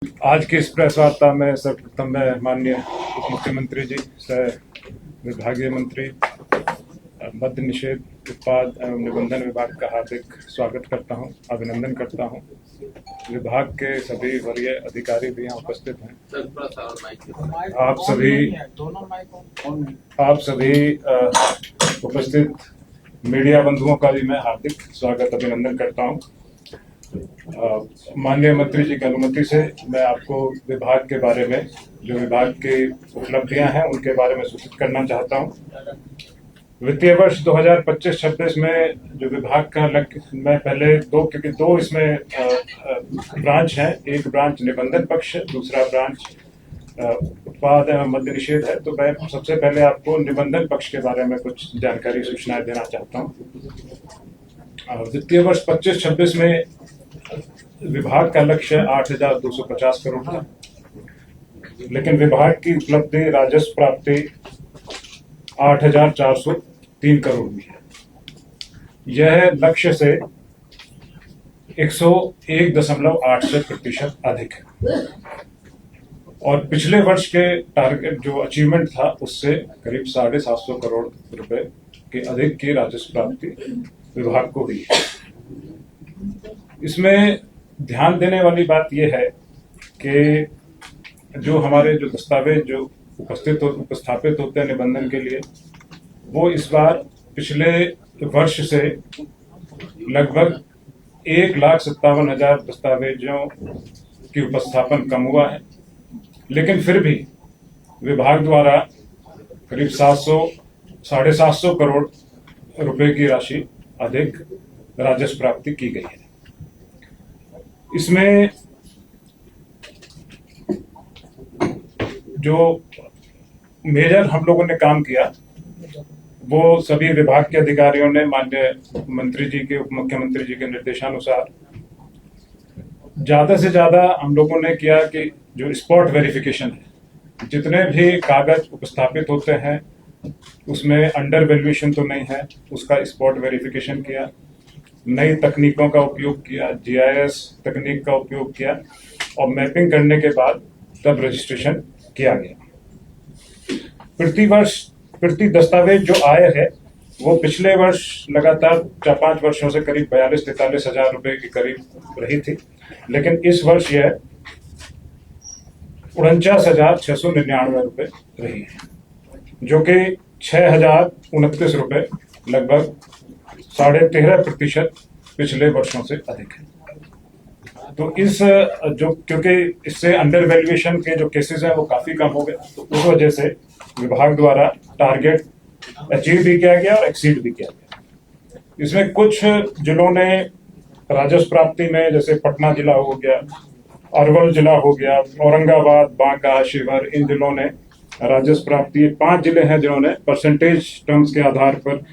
आज की इस प्रेस वार्ता में सर्वप्रथम मैं माननीय उप मुख्यमंत्री जी से विभागीय मंत्री मद्य निषेध उत्पाद एवं निबंधन विभाग का हार्दिक स्वागत करता हूं, अभिनंदन करता हूं। विभाग के सभी वरीय अधिकारी भी यहाँ उपस्थित हैं। आप सभी उपस्थित मीडिया बंधुओं का भी मैं हार्दिक स्वागत अभिनंदन करता हूं। माननीय मंत्री जी की अनुमति से मैं आपको विभाग के बारे में, जो विभाग की उपलब्धियां हैं उनके बारे में सूचित करना चाहता हूं। वित्तीय वर्ष 2025-26 में जो विभाग का लक्ष्य, मैं पहले क्योंकि दो इसमें ब्रांच हैं, एक ब्रांच निबंधन पक्ष, दूसरा ब्रांच उत्पाद एवं मद्य निषेध है, तो मैं सबसे पहले आपको निबंधन पक्ष के बारे में कुछ जानकारी सूचनाएं देना चाहता हूँ। वित्तीय वर्ष 25-26 में विभाग का लक्ष्य 8,250 करोड़ था, लेकिन विभाग की उपलब्धि राजस्व प्राप्ति 8,403 करोड़ हुई है। यह लक्ष्य से 101.86% अधिक है और पिछले वर्ष के टारगेट जो अचीवमेंट था उससे करीब 750 करोड़ रुपए के अधिक की राजस्व प्राप्ति विभाग को हुई है। इसमें ध्यान देने वाली बात यह है कि जो हमारे जो दस्तावेज जो उपस्थापित होते हैं निबंधन के लिए, वो इस बार पिछले वर्ष से लगभग 1,57,000 दस्तावेजों की उपस्थापन कम हुआ है, लेकिन फिर भी विभाग द्वारा करीब 700-750 करोड़ रुपए की राशि अधिक राजस्व प्राप्ति की गई है। इसमें जो मेजर हम लोगों ने काम किया वो सभी विभाग के अधिकारियों ने माननीय मंत्री जी के, उप मुख्यमंत्री जी के निर्देशानुसार ज्यादा से ज्यादा हम लोगों ने किया कि जो स्पॉट वेरिफिकेशन है, जितने भी कागज उपस्थापित होते हैं उसमें अंडर वैल्यूएशन तो नहीं है, उसका स्पॉट वेरिफिकेशन किया, नई तकनीकों का उपयोग किया, GIS तकनीक का उपयोग किया और मैपिंग करने के बाद तब रजिस्ट्रेशन किया गया। प्रति दस्तावेज जो आय है वो पिछले वर्ष लगातार 4-5 वर्षों से करीब 42-43 हजार रुपए के करीब रही थी, लेकिन इस वर्ष यह 49,699 रुपए रही है, जो कि 6,029 रुपए लगभग 13.5% पिछले वर्षों से अधिक है। तो इस जो क्योंकि इससे अंडर वैल्यूएशन के जो केसेस हैं वो काफी कम हो गए, तो उस वजह से विभाग द्वारा टारगेट अचीव भी किया गया और एक्सीड भी किया गया। इसमें कुछ जिलों ने राजस्व प्राप्ति में, जैसे पटना जिला हो गया, अरवल जिला हो गया, औरंगाबाद, बांका, शिवहर, इन जिलों ने राजस्व प्राप्ति, 5 जिले हैं जिन्होंने परसेंटेज टर्म्स के आधार पर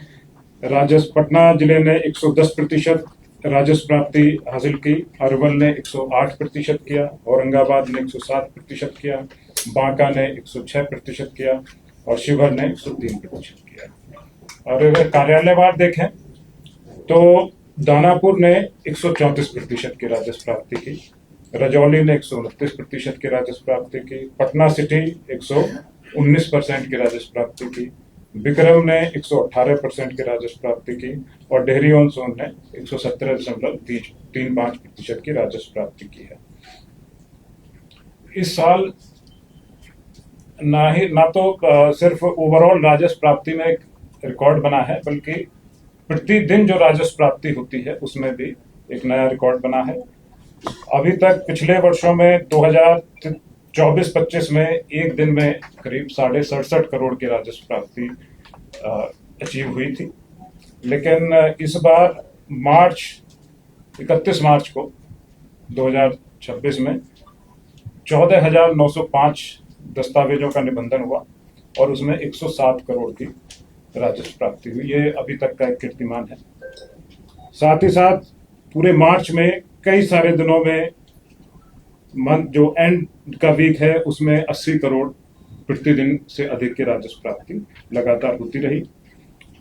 राजस्व, पटना जिले ने 110% राजस्व प्राप्ति हासिल की, अरवल ने 108% किया, औरंगाबाद ने 107% किया, बांका ने 106% किया और शिवहर ने 103% किया। और अगर कार्यालयवार देखें तो दानापुर ने 134% की राजस्व प्राप्ति की, रजौली ने 129% की राजस्व प्राप्ति की, पटना सिटी 119% की राजस्व प्राप्ति की, विक्रम ने 118% की राजस्व प्राप्ति की और डेहरी ऑन सोन ने 117.35% की राजस्व प्राप्ति की है। इस साल ना तो सिर्फ ओवरऑल राजस्व प्राप्ति में एक रिकॉर्ड बना है, बल्कि प्रतिदिन जो राजस्व प्राप्ति होती है उसमें भी एक नया रिकॉर्ड बना है। अभी तक पिछले वर्षों में 2024-25 में एक दिन में करीब 67.5 करोड़ की राजस्व प्राप्ति अचीव हुई थी, लेकिन इस बार 31 मार्च को 2026 में 14,905 दस्तावेजों का निबंधन हुआ और उसमें 107 करोड़ की राजस्व प्राप्ति हुई। ये अभी तक का एक कीर्तिमान है। साथ ही साथ पूरे मार्च में कई सारे दिनों में मंथ जो एंड का वीक है उसमें 80 करोड़ प्रतिदिन से अधिक की राजस्व प्राप्ति लगातार होती रही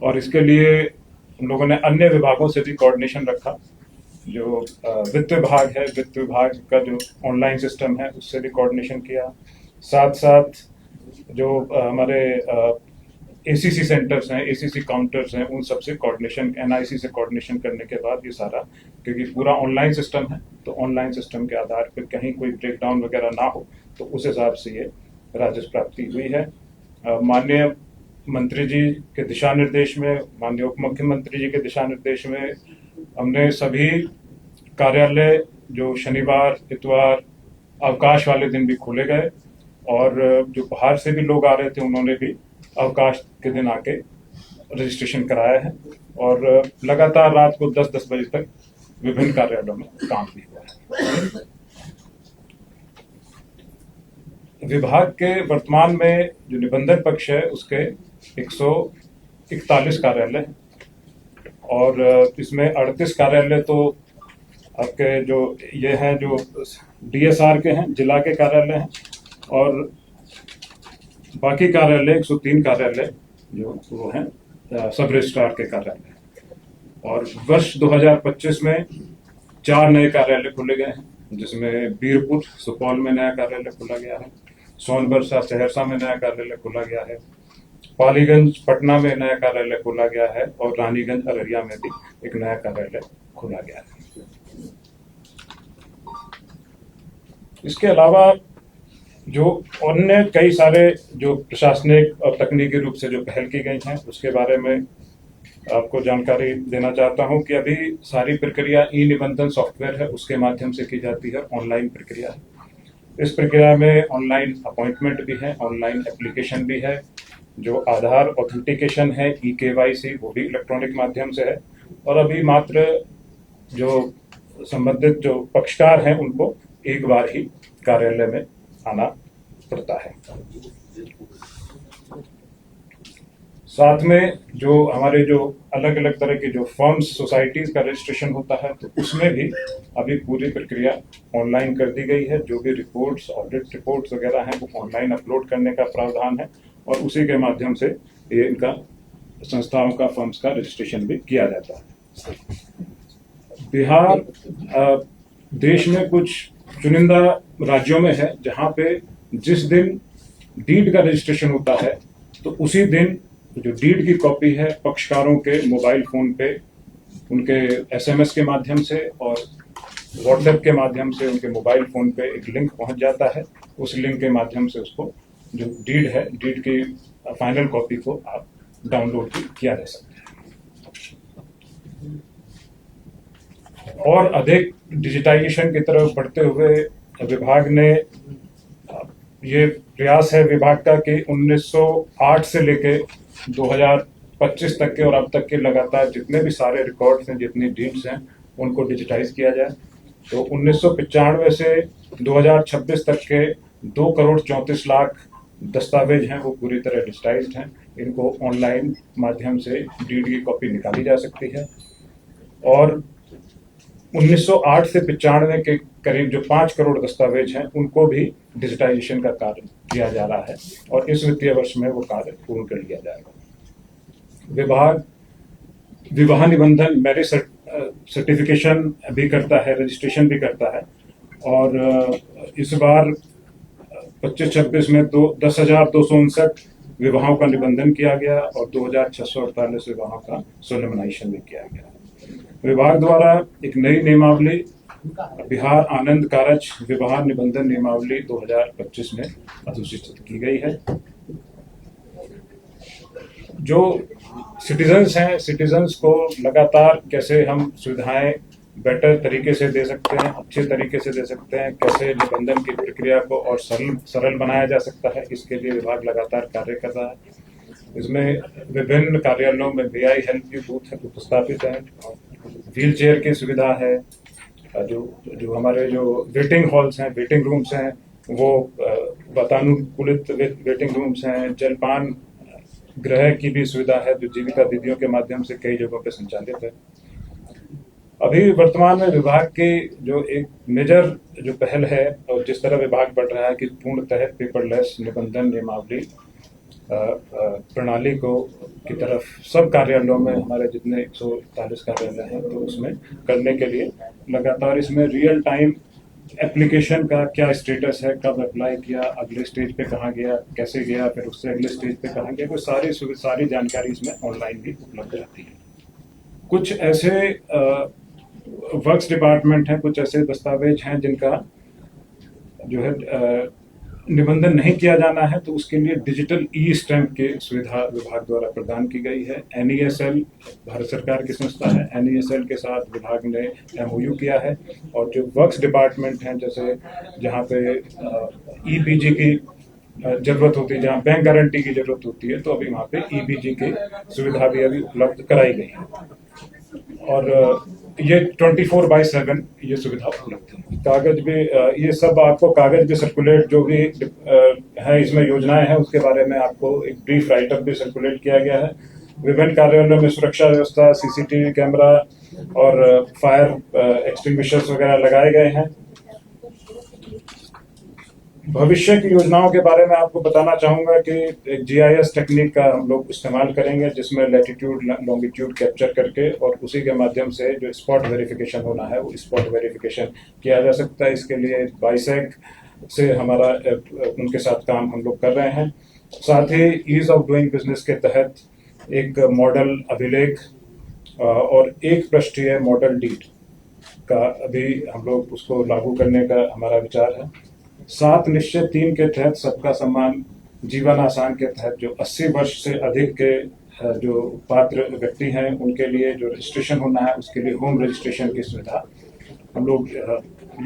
और इसके लिए हम लोगों ने अन्य विभागों से भी कोऑर्डिनेशन रखा जो वित्त विभाग है, वित्त विभाग का जो ऑनलाइन सिस्टम है उससे भी कोऑर्डिनेशन किया। साथ साथ जो हमारे एसीसी सेंटर्स हैं, एसीसी काउंटर्स हैं, उन सब से कोऑर्डिनेशन, एनआईसी से कोऑर्डिनेशन करने के बाद ये सारा, क्योंकि पूरा ऑनलाइन सिस्टम है तो ऑनलाइन सिस्टम के आधार पर कहीं कोई ब्रेकडाउन वगैरह ना हो, तो उस हिसाब से ये राजस्व प्राप्ति हुई है। माननीय मंत्री जी के दिशा निर्देश में, माननीय उप मुख्यमंत्री जी के दिशा निर्देश में हमने सभी कार्यालय जो शनिवार, इतवार, अवकाश वाले दिन भी खोले गए, और जो बाहर से भी लोग आ रहे थे उन्होंने भी अवकाश के दिन आके रजिस्ट्रेशन कराया है, और लगातार रात को 10-10 बजे तक विभिन्न कार्यालयों में काम भी हुआ है। विभाग के वर्तमान में जो निबंधन पक्ष है उसके 141 कार्यालय हैं, और इसमें 38 कार्यालय तो आपके जो ये हैं जो डीएसआर के हैं, जिला के कार्यालय हैं, और बाकी कार्यालय 103 कार्यालय जो वो हैं सब रजिस्ट्रार के कार्यालय। और वर्ष 2025 में 4 नए कार्यालय खोले गए हैं, जिसमें बीरपुर सुपौल में नया कार्यालय खोला गया है, सोनबरसा सहरसा में नया कार्यालय खोला गया है, पालीगंज पटना में नया कार्यालय खोला गया है, और रानीगंज अररिया में भी एक नया कार्यालय खोला गया है। इसके अलावा जो अन्य कई सारे जो प्रशासनिक और तकनीकी रूप से जो पहल की गई हैं उसके बारे में आपको जानकारी देना चाहता हूं कि अभी सारी प्रक्रिया ई निबंधन सॉफ्टवेयर है उसके माध्यम से की जाती है, ऑनलाइन प्रक्रिया है। इस प्रक्रिया में ऑनलाइन अपॉइंटमेंट भी है, ऑनलाइन एप्लीकेशन भी है, जो आधार ऑथेंटिकेशन है, ई-केवाईसी, वो भी इलेक्ट्रॉनिक माध्यम से है, और अभी मात्र जो संबंधित जो पक्षकार हैं उनको एक बार ही कार्यालय में आना पड़ता है। साथ में जो हमारे जो अलग अलग तरह के जो फर्म्स, सोसाइटीज का रजिस्ट्रेशन होता है, तो उसमें भी अभी पूरी प्रक्रिया ऑनलाइन कर दी गई है। जो भी रिपोर्ट्स, ऑडिट रिपोर्ट्स वगैरह हैं वो ऑनलाइन अपलोड करने का प्रावधान है, और उसी के माध्यम से ये इनका संस्थाओं का, फर्म्स का रजिस्ट्रेशन भी किया जाता है। बिहार देश में कुछ चुनिंदा राज्यों में है जहां पे जिस दिन डीड का रजिस्ट्रेशन होता है तो उसी दिन जो डीड की कॉपी है पक्षकारों के मोबाइल फोन पे, उनके एसएमएस के माध्यम से और व्हाट्सएप के माध्यम से उनके मोबाइल फोन पे एक लिंक पहुंच जाता है। उस लिंक के माध्यम से उसको जो डीड है, डीड की फाइनल कॉपी को आप डाउनलोड किया जा सकता है। और अधिक डिजिटाइजेशन की तरफ बढ़ते हुए विभाग ने, ये प्रयास है विभाग का कि 1908 से लेके 2025 तक के और अब तक के लगातार जितने भी सारे रिकॉर्ड्स हैं, जितनी डीड्स हैं, उनको डिजिटाइज किया जाए। तो 1995 से 2026 तक के 2,34,00,000 दस्तावेज हैं वो पूरी तरह डिजिटाइज्ड हैं। इनको ऑनलाइन माध्यम से डीड की कॉपी निकाली जा सकती है। और 1908 से 95 के करीब जो 5 करोड़ दस्तावेज हैं उनको भी डिजिटाइजेशन का कार्य किया जा रहा है, और इस वित्तीय वर्ष में वो कार्य पूर्ण कर लिया जाएगा। विभाग विवाह निबंधन, मैरिज सर्टिफिकेशन भी करता है, रजिस्ट्रेशन भी करता है, और इस बार 25-26 में 10,259 विवाहों का निबंधन किया गया और 2,648 विवाहों का सोलेमनाइजेशन भी किया गया। विभाग द्वारा एक नई नियमावली, बिहार आनंद कारज विवाह निबंधन नियमावली 2025 में अधिसूचित की गई है। जो सिटीजन्स हैं, सिटीजन्स को लगातार कैसे हम सुविधाएं बेटर तरीके से दे सकते हैं, अच्छे तरीके से दे सकते हैं, कैसे निबंधन की प्रक्रिया को और सरल बनाया जा सकता है, इसके लिए विभाग लगातार कार्य कर रहा है। इसमें विभिन्न कार्यालयों में VI हेल्प की बूथ उपस्थापित है, व्हील चेयर की सुविधा है, जो हमारे जो वेटिंग हॉल्स हैं, वेटिंग रूम्स हैं, वो वातानुकूलित वेटिंग रूम्स हैं, जलपान गृह की भी सुविधा है जो जीविका दीदियों के माध्यम से कई जगहों पर संचालित है। अभी वर्तमान में विभाग की जो एक मेजर जो पहल है और जिस तरह विभाग बढ़ रहा है कि पूर्णतः पेपरलेस निबंधन नियमावली प्रणाली को की तरफ सब कार्यालयों में, हमारे जितने 141 कार्यालय हैं, तो उसमें करने के लिए लगातार इसमें रियल टाइम एप्लीकेशन का क्या स्टेटस है, कब अप्लाई किया, अगले स्टेज पे कहाँ गया, कैसे गया, फिर उससे अगले स्टेज पे कहाँ गया, कोई सारी जानकारी इसमें ऑनलाइन भी उपलब्ध रहती है। कुछ ऐसे वर्क्स डिपार्टमेंट हैं, कुछ ऐसे दस्तावेज हैं जिनका जो है निबंधन नहीं किया जाना है, तो उसके लिए डिजिटल ई स्टैंप की सुविधा विभाग द्वारा प्रदान की गई है। NESL भारत सरकार की संस्था है, NESL के साथ विभाग ने MOU किया है, और जो वर्क्स डिपार्टमेंट हैं, जैसे जहाँ पे EBG की जरूरत होती है, जहाँ बैंक गारंटी की जरूरत होती है, तो अभी वहाँ पे EBG की सुविधा भी अभी उपलब्ध कराई गई है, और ये 24/7 ये सुविधा उपलब्ध है। कागज भी ये सब आपको कागज भी सर्कुलेट जो भी है इसमें योजनाएं हैं, उसके बारे में आपको एक ब्रीफ राइटअप भी सर्कुलेट किया गया है। विभिन्न कार्यालयों में सुरक्षा व्यवस्था, CCTV कैमरा और फायर एक्सटिंग्विशर्स वगैरह लगाए गए हैं। भविष्य की योजनाओं के बारे में आपको बताना चाहूंगा कि एक GIS टेक्निक का हम लोग इस्तेमाल करेंगे, जिसमें लैटिट्यूड लॉन्गिट्यूड कैप्चर करके और उसी के माध्यम से जो स्पॉट वेरिफिकेशन होना है वो स्पॉट वेरिफिकेशन किया जा सकता है। इसके लिए बाइसेक से हमारा उनके साथ काम हम लोग कर रहे हैं। साथ ही ईज ऑफ डूइंग बिजनेस के तहत एक मॉडल अभिलेख और एक पृष्ठीय मॉडल डीड का अभी हम लोग उसको लागू करने का हमारा विचार है। 7 निश्चय 3 के तहत सबका सम्मान जीवन आसान के तहत जो 80 वर्ष से अधिक के जो पात्र व्यक्ति हैं उनके लिए जो रजिस्ट्रेशन होना है, उसके लिए होम रजिस्ट्रेशन की सुविधा हम लोग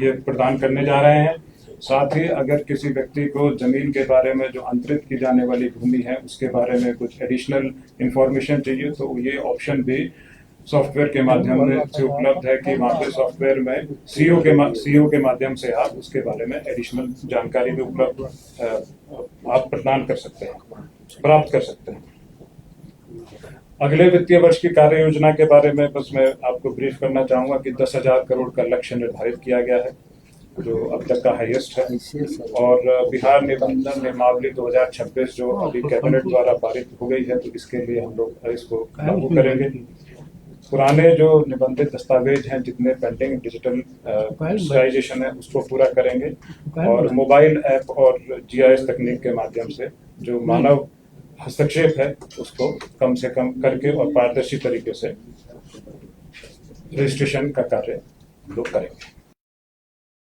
ये प्रदान करने जा रहे हैं। साथ ही अगर किसी व्यक्ति को जमीन के बारे में जो अंतरित की जाने वाली भूमि है उसके बारे में कुछ एडिशनल इंफॉर्मेशन चाहिए, तो ये ऑप्शन भी सॉफ्टवेयर के माध्यम से उपलब्ध है कि वहाँ पे सॉफ्टवेयर में CEO के माध्यम से आप उसके बारे में एडिशनल जानकारी भी उपलब्ध आप प्रदान कर सकते हैं, प्राप्त कर सकते हैं। अगले वित्तीय वर्ष की कार्य योजना के बारे में बस मैं आपको ब्रीफ करना चाहूंगा कि 10,000 करोड़ का लक्ष्य निर्धारित किया गया है, जो अब तक का हाईएस्ट है, और बिहार निबंधन नियमावली 2026 जो अभी कैबिनेट द्वारा पारित हो गई है, तो इसके लिए हम लोग इसको लागू करेंगे। पुराने जो निबंधित दस्तावेज हैं जितने पेंडिंग डिजिटलाइजेशन है उसको पूरा करेंगे, और मोबाइल ऐप और GIS तकनीक के माध्यम से जो मानव हस्तक्षेप है उसको कम से कम करके और पारदर्शी तरीके से रजिस्ट्रेशन का कार्य लोग करेंगे।